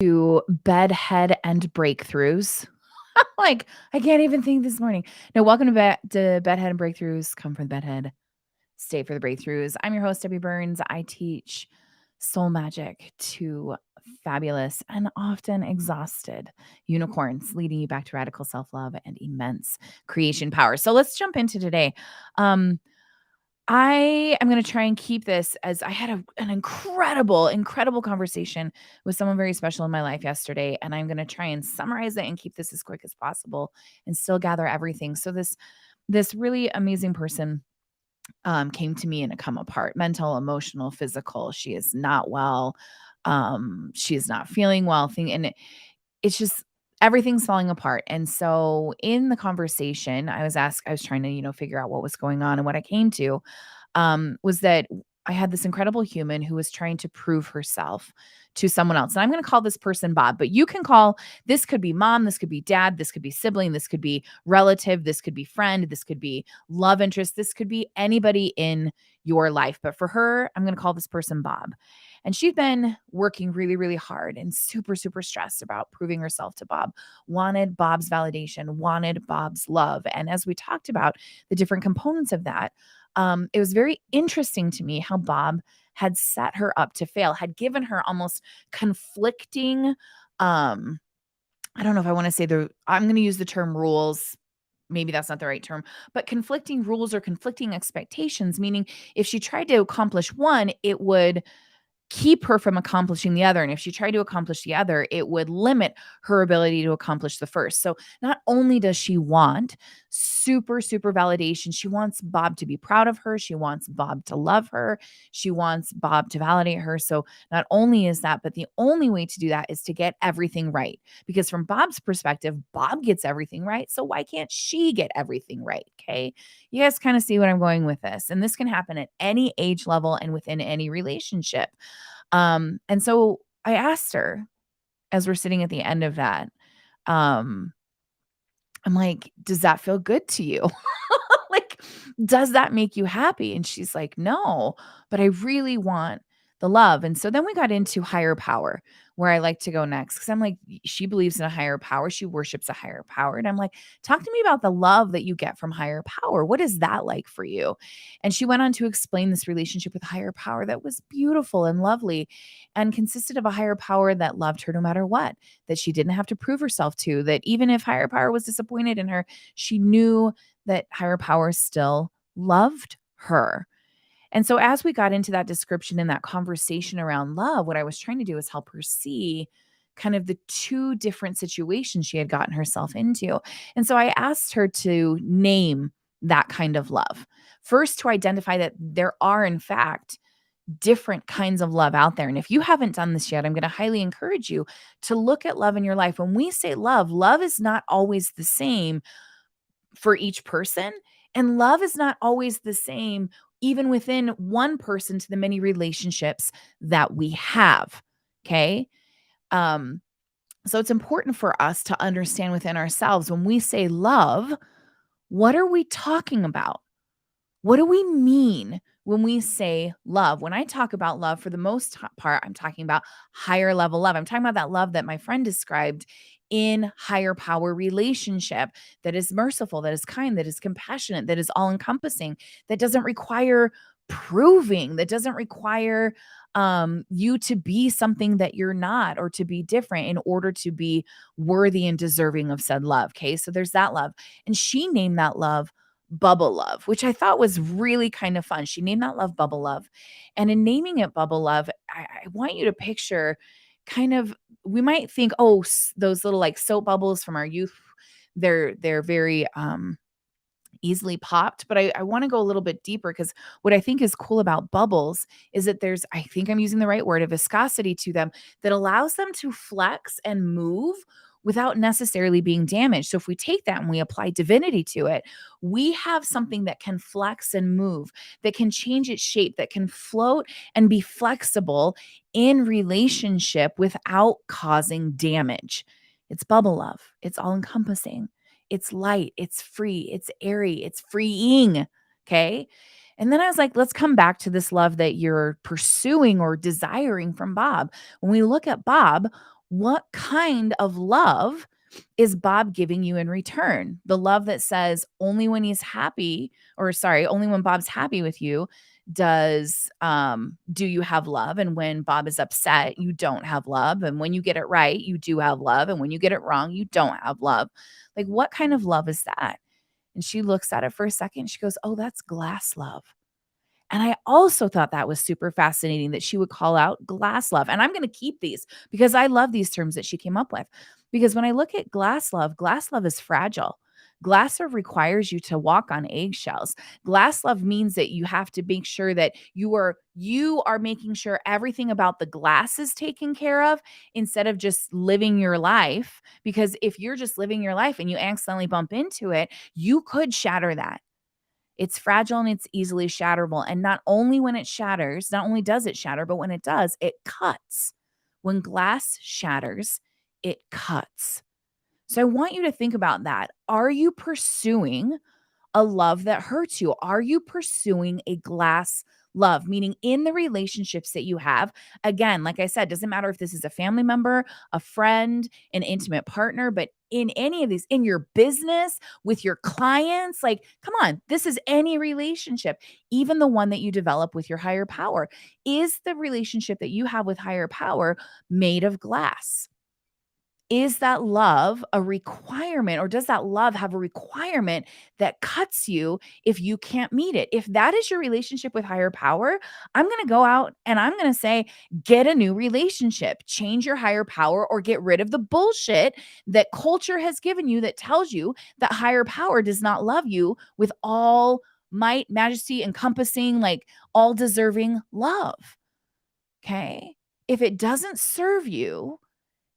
to Bedhead and Breakthroughs. Like, I can't even think this morning. No, welcome to Bedhead and Breakthroughs. Come from the bedhead, stay for the breakthroughs. I'm your host, Debbie Burns. I teach soul magic to fabulous and often exhausted unicorns, leading you back to radical self love and immense creation power. So let's jump into today. Um, I am going to try and keep this as I had an incredible conversation with someone very special in my life yesterday. And I'm going to try and summarize it and keep this as quick as possible and still gather everything. So this really amazing person came to me in a come apart, mental, emotional, physical. She is not well. She is not feeling well. It's just everything's falling apart. And so in the conversation, I was trying to, figure out what was going on. And what I came to was that I had this incredible human who was trying to prove herself to someone else. And I'm going to call this person Bob, but you can call this could be mom, this could be dad, this could be sibling, this could be relative, this could be friend, this could be love interest, this could be anybody in your life. But for her, I'm going to call this person Bob. And she'd been working really, really hard and super stressed about proving herself to Bob, wanted Bob's validation, wanted Bob's love. And as we talked about the different components of that, it was very interesting to me how Bob had set her up to fail, had given her almost conflicting, I don't know if I want to say I'm going to use the term rules. Maybe that's not the right term, but conflicting rules or conflicting expectations, meaning if she tried to accomplish one, it would keep her from accomplishing the other. And if she tried to accomplish the other, it would limit her ability to accomplish the first. So not only does she want super validation, she wants Bob to be proud of her. She wants Bob to love her. She wants Bob to validate her. So not only is that, but the only way to do that is to get everything right. Because from Bob's perspective, Bob gets everything right. So why can't she get everything right? Okay. You guys kind of see what I'm going with this. And this can happen at any age level and within any relationship. And so I asked her as we're sitting at the end of that, um, I'm like, does that feel good to you? Like, does that make you happy? And she's like, no, but I really want the love. And so then we got into higher power, where I like to go next. Cause I'm like, she believes in a higher power. She worships a higher power. And I'm like, talk to me about the love that you get from higher power. What is that like for you? And she went on to explain this relationship with higher power that was beautiful and lovely and consisted of a higher power that loved her no matter what, that she didn't have to prove herself to, that even if higher power was disappointed in her, she knew that higher power still loved her. And so as we got into that description and that conversation around love, what I was trying to do is help her see kind of the two different situations she had gotten herself into. And so I asked her to name that kind of love. First, to identify that there are, in fact, different kinds of love out there. And if you haven't done this yet, I'm going to highly encourage you to look at love in your life. When we say love, love is not always the same for each person. And love is not always the same, even within one person, to the many relationships that we have. Okay. Um, so it's important for us to understand within ourselves when we say love, what are we talking about? What do we mean when we say love? When I talk about love, for the most part, I'm talking about higher level love. I'm talking about that love that my friend described in higher power relationship, that is merciful, that is kind, that is compassionate, that is all encompassing, that doesn't require proving, that doesn't require you to be something that you're not or to be different in order to be worthy and deserving of said love. Okay. So there's that love. And she named that love Bubble Love, which I thought was really kind of fun. She named that love Bubble Love. And in naming it Bubble Love, I want you to picture kind of, we might think, oh, those little like soap bubbles from our youth, they're very easily popped. But I want to go a little bit deeper, because what I think is cool about bubbles is that there's, I think I'm using the right word, a viscosity to them that allows them to flex and move without necessarily being damaged. So if we take that and we apply divinity to it, we have something that can flex and move, that can change its shape, that can float and be flexible in relationship without causing damage. It's bubble love. It's all encompassing. It's light, it's free, it's airy, it's freeing. Okay. And then I was like, let's come back to this love that you're pursuing or desiring from Bob. When we look at Bob, What kind of love is Bob giving you in return? The love that says only when he's happy, or sorry, only when Bob's happy with you do you have love, and when Bob is upset, you don't have love, and when you get it right, you do have love, and when you get it wrong, you don't have love. Like, what kind of love is that? And she looks at it for a second. She goes, "Oh, that's glass love." And I also thought that was super fascinating that she would call out glass love. And I'm going to keep these because I love these terms that she came up with. Because when I look at glass love is fragile. Glass love requires you to walk on eggshells. Glass love means that you have to make sure that you are making sure everything about the glass is taken care of instead of just living your life. Because if you're just living your life and you accidentally bump into it, you could shatter that. It's fragile and it's easily shatterable. And not only when it shatters, not only does it shatter, but when it does, it cuts. When glass shatters, it cuts. So I want you to think about that. Are you pursuing a love that hurts you? Are you pursuing a glass love? Meaning in the relationships that you have, again, like I said, doesn't matter if this is a family member, a friend, an intimate partner, but in any of these, in your business, with your clients, like, come on, this is any relationship, even the one that you develop with your higher power. Is the relationship that you have with higher power made of glass? Is that love a requirement, or does that love have a requirement that cuts you if you can't meet it? If that is your relationship with higher power, I'm going to go out and I'm going to say, get a new relationship, change your higher power, or get rid of the bullshit that culture has given you that tells you that higher power does not love you with all might, majesty, encompassing, like all deserving love. Okay. If it doesn't serve you,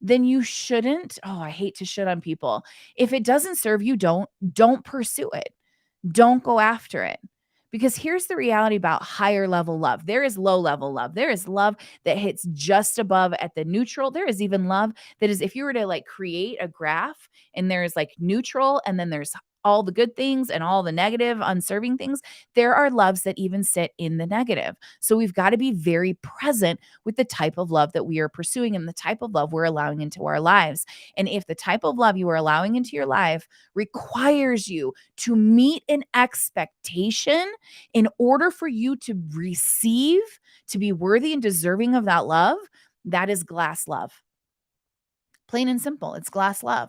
then you shouldn't. Oh, I hate to shit on people. If it doesn't serve you, don't pursue it. Don't go after it. Because here's the reality about higher level love. There is low level love. There is love that hits just above at the neutral. There is even love that is, if you were to like create a graph and there's like neutral and then there's all the good things and all the negative, unserving things, there are loves that even sit in the negative. So we've got to be very present with the type of love that we are pursuing and the type of love we're allowing into our lives. And if the type of love you are allowing into your life requires you to meet an expectation in order for you to receive, to be worthy and deserving of that love, that is glass love. Plain and simple, it's glass love.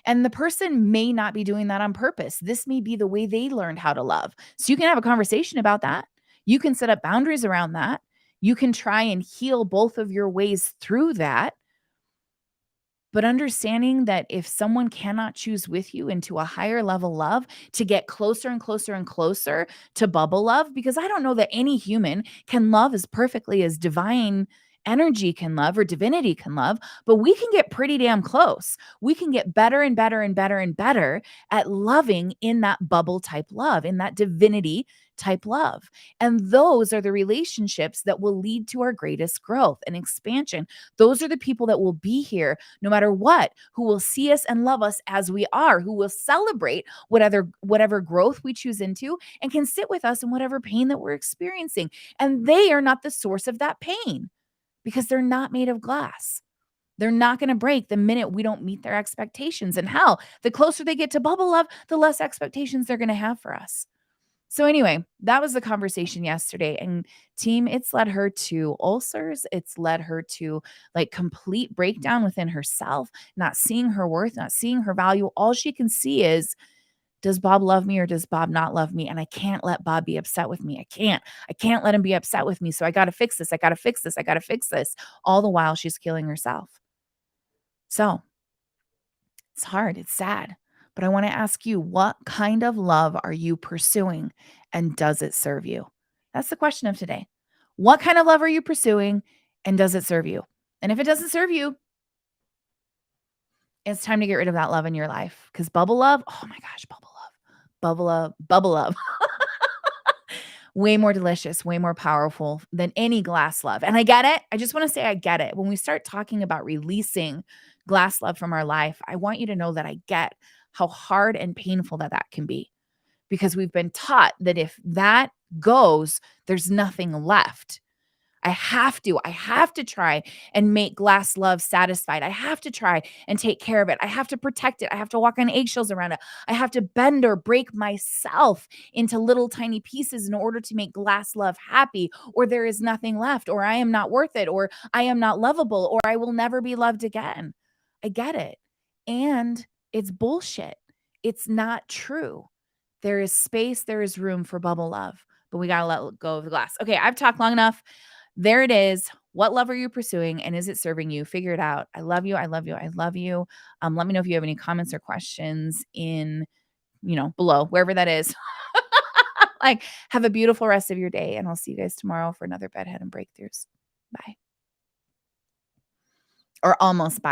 And the person may not be doing that on purpose. This may be the way they learned how to love. So you can have a conversation about that. You can set up boundaries around that. You can try and heal both of your ways through that. But understanding that if someone cannot choose with you into a higher level love to get closer and closer and closer to bubble love, because I don't know that any human can love as perfectly as divine energy can love or divinity can love, but we can get pretty damn close. We can get better and better and better and better at loving in that bubble type love, in that divinity type love. And those are the relationships that will lead to our greatest growth and expansion. Those are the people that will be here no matter what, who will see us and love us as we are, who will celebrate whatever growth we choose into and can sit with us in whatever pain that we're experiencing. And they are not the source of that pain because they're not made of glass. They're not going to break the minute we don't meet their expectations. And hell, the closer they get to bubble love, the less expectations they're going to have for us. So anyway, that was the conversation yesterday. And team, it's led her to ulcers. It's led her to like complete breakdown within herself, not seeing her worth, not seeing her value. All she can see is, does Bob love me or does Bob not love me? And I can't let Bob be upset with me. I can't let him be upset with me. So I got to fix this. I got to fix this. I got to fix this. All the while she's killing herself. So it's hard. It's sad. But I want to ask you, what kind of love are you pursuing and does it serve you? That's the question of today. What kind of love are you pursuing and does it serve you? And if it doesn't serve you, it's time to get rid of that love in your life because bubble love, oh my gosh, bubble love, way more delicious, way more powerful than any glass love. And I get it. I just want to say I get it. When we start talking about releasing glass love from our life, I want you to know that I get how hard and painful that can be because we've been taught that if that goes, there's nothing left. I have to try and make glass love satisfied. I have to try and take care of it. I have to protect it. I have to walk on eggshells around it. I have to bend or break myself into little tiny pieces in order to make glass love happy, or there is nothing left, or I am not worth it, or I am not lovable, or I will never be loved again. I get it. And it's bullshit. It's not true. There is space, there is room for bubble love, but we got to let go of the glass. Okay, I've talked long enough. There it is. What love are you pursuing, and is it serving you? Figure it out. I love you. I love you. I love you. Let me know if you have any comments or questions in, below, wherever that is. Like, have a beautiful rest of your day, and I'll see you guys tomorrow for another Bedhead and Breakthroughs. Bye. Or almost bye.